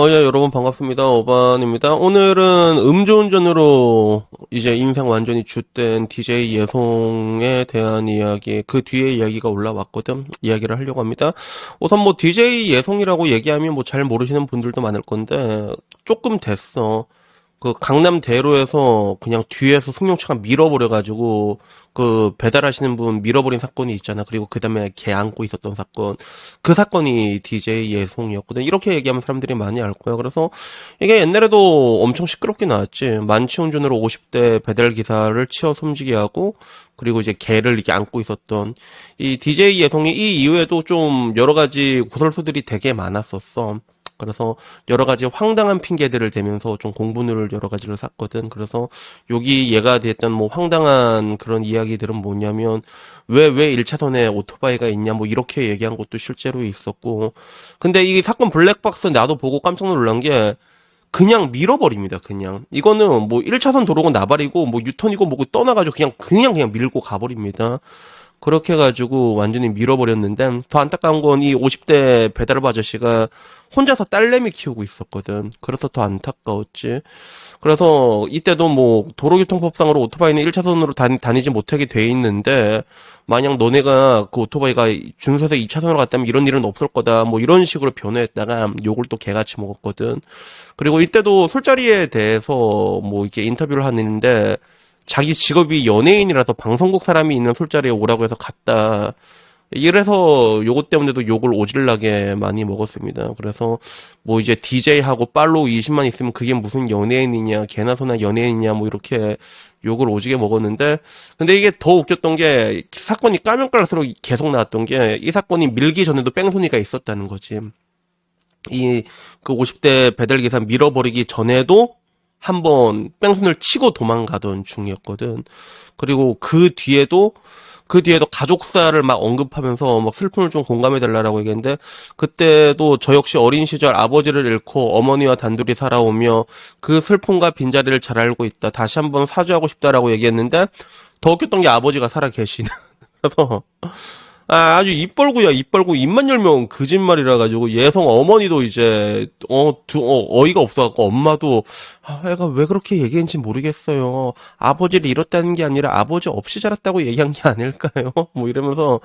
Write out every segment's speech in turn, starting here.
예, 여러분 반갑습니다. 어반입니다. 오늘은 음주운전으로 이제 인생 완전히 죗된 DJ 예송에 대한 이야기, 그 뒤에 이야기가 올라왔거든. 이야기를 하려고 합니다. 우선 뭐 DJ 예송이라고 얘기하면 뭐 잘 모르시는 분들도 많을 건데, 조금 됐어. 그 강남대로에서 그냥 뒤에서 승용차가 밀어버려가지고 그 배달하시는 분 밀어버린 사건이 있잖아. 그리고 그 다음에 개 안고 있었던 사건. 그 사건이 DJ 예송이었거든. 이렇게 얘기하면 사람들이 많이 알 거야. 그래서 이게 옛날에도 엄청 시끄럽게 나왔지. 만취운전으로 50대 배달기사를 치어 숨지게 하고 그리고 이제 개를 이렇게 안고 있었던 이 DJ 예송이 이 이후에도 좀 여러 가지 구설수들이 되게 많았었어. 그래서 여러 가지 황당한 핑계들을 대면서 좀 공분을 여러 가지를 샀거든. 그래서 여기 얘가 됐던 뭐 황당한 그런 이야기들은 뭐냐면 왜 1차선에 오토바이가 있냐 뭐 이렇게 얘기한 것도 실제로 있었고. 근데 이 사건 블랙박스 나도 보고 깜짝 놀란 게 그냥 밀어버립니다. 그냥 이거는 뭐 1차선 도로고 나발이고 뭐 유턴이고 뭐고 떠나가지고 그냥 밀고 가버립니다. 그렇게 해가지고 완전히 밀어버렸는데 더 안타까운 건 이 50대 배달부 아저씨가 혼자서 딸내미 키우고 있었거든. 그래서 더 안타까웠지. 그래서 이때도 뭐 도로교통법상으로 오토바이는 1차선으로 다니지 못하게 돼 있는데 만약 너네가 그 오토바이가 준수해서 2차선으로 갔다면 이런 일은 없을 거다. 뭐 이런 식으로 변호했다가 욕을 또 개같이 먹었거든. 그리고 이때도 술자리에 대해서 뭐 이렇게 인터뷰를 하는데 자기 직업이 연예인이라서 방송국 사람이 있는 술자리에 오라고 해서 갔다. 이래서 요것 때문에도 욕을 오질나게 많이 먹었습니다. 그래서 뭐 이제 DJ하고 팔로우 20만 있으면 그게 무슨 연예인이냐, 개나 소나 연예인이냐 뭐 이렇게 욕을 오지게 먹었는데 근데 이게 더 웃겼던 게 사건이 까면 깔수록 계속 나왔던 게 이 사건이 밀기 전에도 뺑소니가 있었다는 거지. 이 그 50대 배달기사 밀어버리기 전에도 한번 뺑소니를 치고 도망가던 중이었거든. 그리고 그 뒤에도 가족사를 막 언급하면서 막 슬픔을 좀 공감해달라고 얘기했는데 그때도 저 역시 어린 시절 아버지를 잃고 어머니와 단둘이 살아오며 그 슬픔과 빈자리를 잘 알고 있다. 다시 한번 사죄하고 싶다라고 얘기했는데 더 웃겼던 게 아버지가 살아 계시는. 그래서 아주 입 벌고 입만 열면 거짓말이라 가지고 예성 어머니도 이제 어이가 없어갖고 엄마도 애가 왜 그렇게 얘기했는지 모르겠어요. 아버지를 잃었다는 게 아니라 아버지 없이 자랐다고 얘기한 게 아닐까요? 뭐 이러면서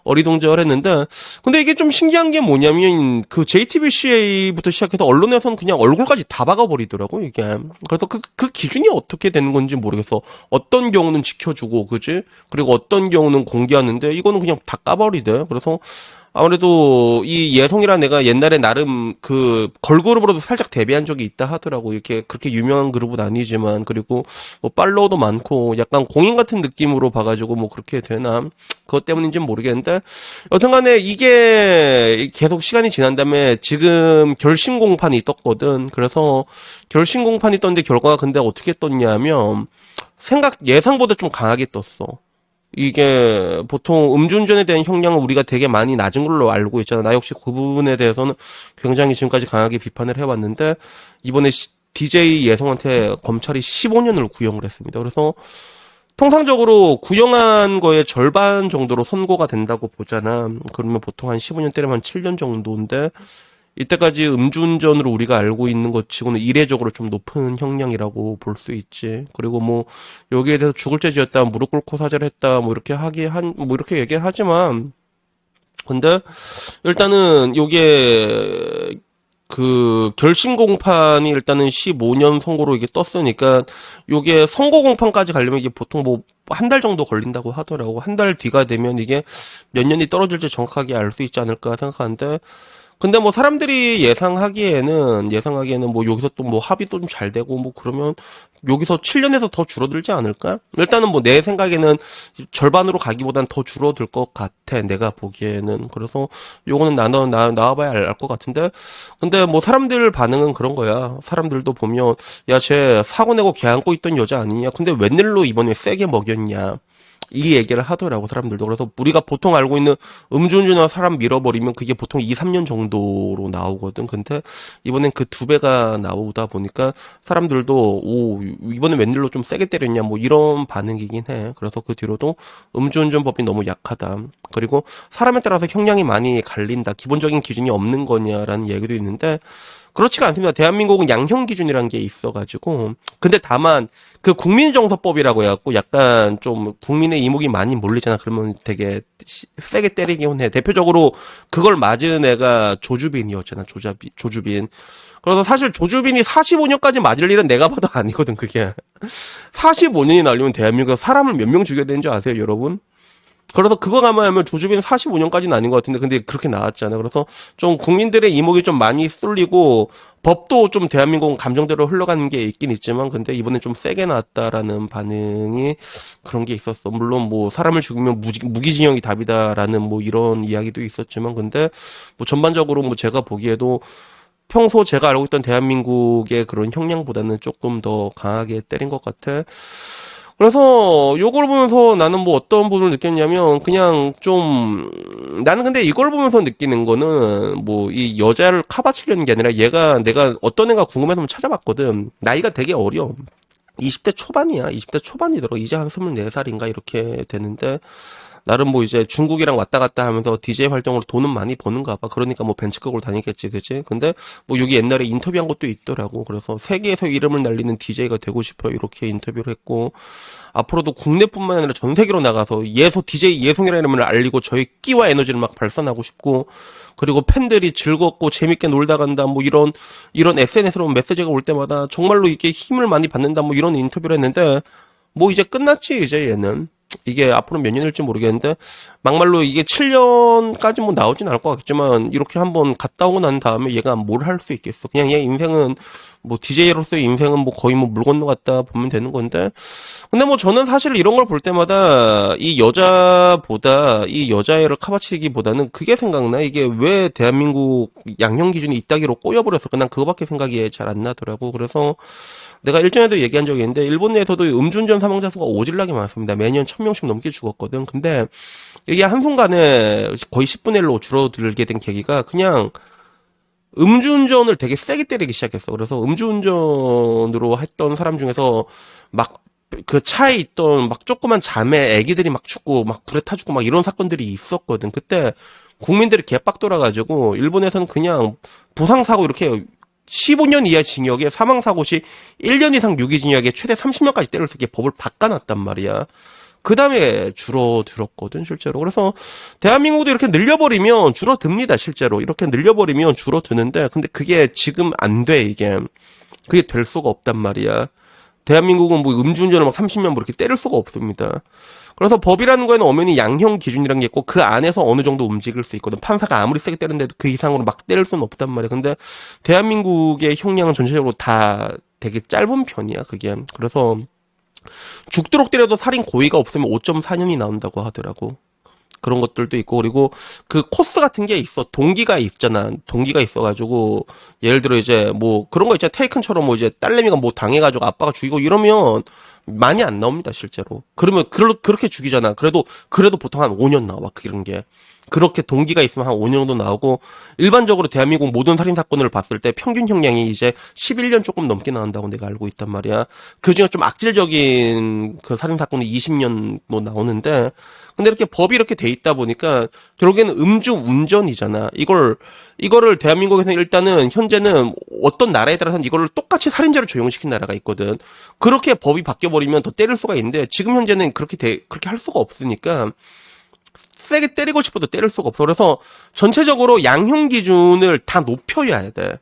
어리둥절했는데 근데 이게 좀 신기한 게 뭐냐면 그 JTBC부터 시작해서 언론에서는 그냥 얼굴까지 다 박아버리더라고 이게. 그래서 그 기준이 어떻게 되는 건지 모르겠어. 어떤 경우는 지켜주고 그지? 그리고 어떤 경우는 공개하는데 이거는 그냥 다 까버리대. 그래서 아무래도 이 예성이란 애가 옛날에 나름 그 걸그룹으로도 살짝 데뷔한 적이 있다 하더라고. 이렇게 그렇게 유명한 그룹은 아니지만 그리고 뭐 팔로워도 많고 약간 공인 같은 느낌으로 봐가지고 뭐 그렇게 되나 그것 때문인지는 모르겠는데 여튼간에 이게 계속 시간이 지난 다음에 지금 결심 공판이 떴거든. 그래서 결심 공판이 떴는데 결과가 근데 어떻게 떴냐면 예상보다 좀 강하게 떴어. 이게 보통 음주운전에 대한 형량은 우리가 되게 많이 낮은 걸로 알고 있잖아. 나 역시 그 부분에 대해서는 굉장히 지금까지 강하게 비판을 해왔는데 이번에 DJ 예성한테 검찰이 15년을 구형을 했습니다. 그래서 통상적으로 구형한 거의 절반 정도로 선고가 된다고 보잖아. 그러면 보통 한 15년 때리면 한 7년 정도인데 이때까지 음주운전으로 우리가 알고 있는 것 치고는 이례적으로 좀 높은 형량이라고 볼 수 있지. 그리고 뭐 여기에 대해서 죽을 죄 지었다, 무릎 꿇고 사죄를 했다, 뭐 이렇게 뭐 이렇게 얘기를 하지만 근데 일단은 요게 그 결심 공판이 일단은 15년 선고로 이게 떴으니까 요게 선고 공판까지 가려면 이게 보통 뭐 한 달 정도 걸린다고 하더라고. 한 달 뒤가 되면 이게 몇 년이 떨어질지 정확하게 알 수 있지 않을까 생각하는데 근데 뭐 사람들이 예상하기에는 뭐 여기서 또 뭐 합의도 좀 잘 되고 뭐 그러면 여기서 7년에서 더 줄어들지 않을까? 일단은 뭐 내 생각에는 절반으로 가기보단 더 줄어들 것 같아. 내가 보기에는. 그래서 요거는 나와봐야 알 것 같은데. 근데 뭐 사람들 반응은 그런 거야. 사람들도 보면 야, 쟤 사고 내고 개 안고 있던 여자 아니냐? 근데 웬일로 이번에 세게 먹였냐? 이 얘기를 하더라고 사람들도. 그래서 우리가 보통 알고 있는 음주운전이나 사람 밀어버리면 그게 보통 2, 3년 정도로 나오거든. 근데 이번엔 그 2배가 나오다 보니까 사람들도 오 이번엔 웬일로 좀 세게 때렸냐 뭐 이런 반응이긴 해. 그래서 그 뒤로도 음주운전법이 너무 약하다. 그리고 사람에 따라서 형량이 많이 갈린다. 기본적인 기준이 없는 거냐라는 얘기도 있는데 그렇지가 않습니다. 대한민국은 양형 기준이라는 게 있어가지고. 근데 다만 그 국민정서법이라고 해갖고 약간 좀 국민의 이목이 많이 몰리잖아. 그러면 되게 세게 때리긴 해. 대표적으로 그걸 맞은 애가 조주빈이었잖아. 조주빈. 그래서 사실 조주빈이 45년까지 맞을 일은 내가 봐도 아니거든, 그게. 45년이 날리면 대한민국에서 사람을 몇 명 죽여야 되는 줄 아세요, 여러분? 그래서 그거 감안하면 조주빈 45년까지는 아닌 것 같은데, 근데 그렇게 나왔잖아. 그래서 좀 국민들의 이목이 좀 많이 쏠리고, 법도 좀 대한민국은 감정대로 흘러가는 게 있긴 있지만, 근데 이번에 좀 세게 나왔다라는 반응이 그런 게 있었어. 물론 뭐 사람을 죽이면 무기징역이 답이다라는 뭐 이런 이야기도 있었지만, 근데 뭐 전반적으로 뭐 제가 보기에도 평소 제가 알고 있던 대한민국의 그런 형량보다는 조금 더 강하게 때린 것 같아. 그래서 요걸 보면서 나는 뭐 어떤 부분을 느꼈냐면 그냥 좀 나는 근데 이걸 보면서 느끼는 거는 뭐 이 여자를 카바치려는 게 아니라 얘가 내가 어떤 애가 궁금해서 한번 찾아봤거든. 나이가 되게 어려. 20대 초반이야. 20대 초반이더라고. 이제 한 24살인가 이렇게 되는데 나름 뭐 이제 중국이랑 왔다 갔다 하면서 DJ 활동으로 돈은 많이 버는가 봐. 그러니까 뭐 벤츠 끌고 다니겠지, 그치? 근데 뭐 여기 옛날에 인터뷰한 것도 있더라고. 그래서 세계에서 이름을 날리는 DJ가 되고 싶어요. 이렇게 인터뷰를 했고 앞으로도 국내뿐만 아니라 전 세계로 나가서 DJ 예송이라는 이름을 알리고 저희 끼와 에너지를 막 발산하고 싶고 그리고 팬들이 즐겁고 재밌게 놀다 간다 뭐 이런 SNS로 메시지가 올 때마다 정말로 이게 힘을 많이 받는다 뭐 이런 인터뷰를 했는데 뭐 이제 끝났지 이제 얘는 이게 앞으로 몇 년일지 모르겠는데 막말로 이게 7년까지 뭐 나오진 않을 것 같지만 이렇게 한번 갔다 오고 난 다음에 얘가 뭘 할 수 있겠어. 그냥 얘 인생은 뭐 DJ로서의 인생은 뭐 거의 뭐 물 건너갔다 보면 되는 건데 근데 뭐 저는 사실 이런 걸 볼 때마다 이 여자애를 카바치기보다는 그게 생각나. 이게 왜 대한민국 양형 기준이 이따기로 꼬여버렸을까? 난 그거밖에 생각이 잘 안 나더라고. 그래서 내가 일전에도 얘기한 적이 있는데 일본 내에서도 음주운전 사망자 수가 오질나게 많습니다. 매년 1000명씩 넘게 죽었거든. 근데 이게 한순간에 거의 10분의 1로 줄어들게 된 계기가 그냥 음주운전을 되게 세게 때리기 시작했어. 그래서 음주운전으로 했던 사람 중에서 막 그 차에 있던 막 조그만 자매 애기들이 막 죽고 막 불에 타 죽고 막 이런 사건들이 있었거든. 그때 국민들이 개빡 돌아가지고 일본에서는 그냥 부상사고 이렇게 15년 이하 징역에 사망사고 시 1년 이상 유기징역에 최대 30년까지 때릴 수 있게 법을 바꿔놨단 말이야. 그 다음에 줄어들었거든, 실제로. 그래서, 대한민국도 이렇게 늘려버리면 줄어듭니다, 실제로. 이렇게 늘려버리면 줄어드는데, 근데 그게 지금 안 돼, 이게. 그게 될 수가 없단 말이야. 대한민국은 뭐 음주운전을 막 30년 뭐 이렇게 때릴 수가 없습니다. 그래서 법이라는 거에는 엄연히 양형 기준이라는 게 있고 그 안에서 어느 정도 움직일 수 있거든. 판사가 아무리 세게 때리는데도 그 이상으로 막 때릴 수는 없단 말이야. 근데 대한민국의 형량은 전체적으로 다 되게 짧은 편이야, 그게. 그래서 죽도록 때려도 살인 고의가 없으면 5.4년이 나온다고 하더라고. 그런 것들도 있고 그리고 그 코스 같은 게 있어. 동기가 있잖아. 동기가 있어가지고 예를 들어 이제 뭐 그런 거 있잖아. 테이큰처럼 뭐 이제 딸내미가 뭐 당해가지고 아빠가 죽이고 이러면 많이 안 나옵니다, 실제로. 그러면 그렇게 죽이잖아. 그래도 보통 한 5년 나와, 그런 게. 그렇게 동기가 있으면 한 5년 정도 나오고, 일반적으로 대한민국 모든 살인사건을 봤을 때 평균 형량이 이제 11년 조금 넘게 나온다고 내가 알고 있단 말이야. 그 중에 좀 악질적인 그 살인사건은 20년도 나오는데, 근데 이렇게 법이 이렇게 돼 있다 보니까, 결국에는 음주 운전이잖아. 이거를 대한민국에서는 일단은 현재는 어떤 나라에 따라서는 이거를 똑같이 살인죄로 적용시킨 나라가 있거든. 그렇게 법이 바뀌어버리면 더 때릴 수가 있는데 지금 현재는 그렇게 할 수가 없으니까 세게 때리고 싶어도 때릴 수가 없어. 그래서 전체적으로 양형 기준을 다 높여야 돼.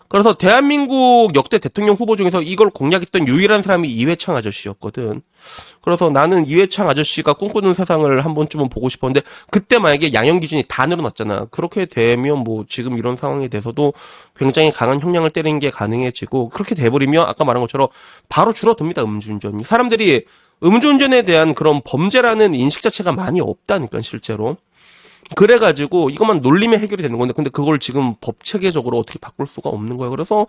그래서 대한민국 역대 대통령 후보 중에서 이걸 공략했던 유일한 사람이 이회창 아저씨였거든. 그래서 나는 이회창 아저씨가 꿈꾸는 세상을 한 번쯤은 보고 싶었는데 그때 만약에 양형 기준이 다 늘어났잖아. 그렇게 되면 뭐 지금 이런 상황에 대해서도 굉장히 강한 형량을 때리는 게 가능해지고 그렇게 돼버리면 아까 말한 것처럼 바로 줄어듭니다. 음주운전이. 사람들이 음주운전에 대한 그런 범죄라는 인식 자체가 많이 없다니까 실제로. 그래가지고 이것만 놀리면 해결이 되는 건데 근데 그걸 지금 법 체계적으로 어떻게 바꿀 수가 없는 거예요. 그래서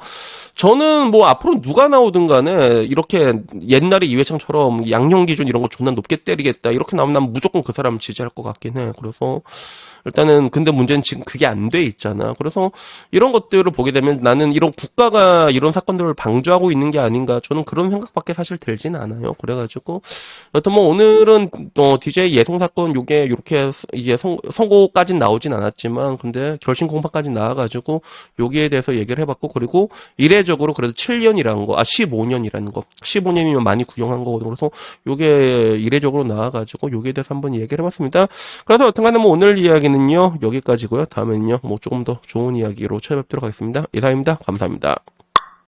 저는 뭐 앞으로 누가 나오든 간에 이렇게 옛날에 이회창처럼 양형 기준 이런 거 존나 높게 때리겠다 이렇게 나오면 난 무조건 그 사람 지지할 것 같긴 해. 그래서 일단은 근데 문제는 지금 그게 안 돼 있잖아. 그래서 이런 것들을 보게 되면 나는 이런 국가가 이런 사건들을 방조하고 있는 게 아닌가 저는 그런 생각밖에 사실 들진 않아요. 그래가지고 여튼 뭐 오늘은 DJ 예송 사건 요게 이렇게 이제 선고 선고까진 나오진 않았지만 근데 결심 공판까지 나와가지고 여기에 대해서 얘기를 해봤고 그리고 이례적으로 그래도 7년이라는 거, 15년이라는 거, 15년이면 많이 구형한 거거든요. 그래서 요게 이례적으로 나와가지고 여기에 대해서 한번 얘기를 해봤습니다. 그래서 여튼간에 뭐 오늘 이야기는요 여기까지고요. 다음에는요 뭐 조금 더 좋은 이야기로 찾아뵙도록 하겠습니다. 이상입니다. 감사합니다.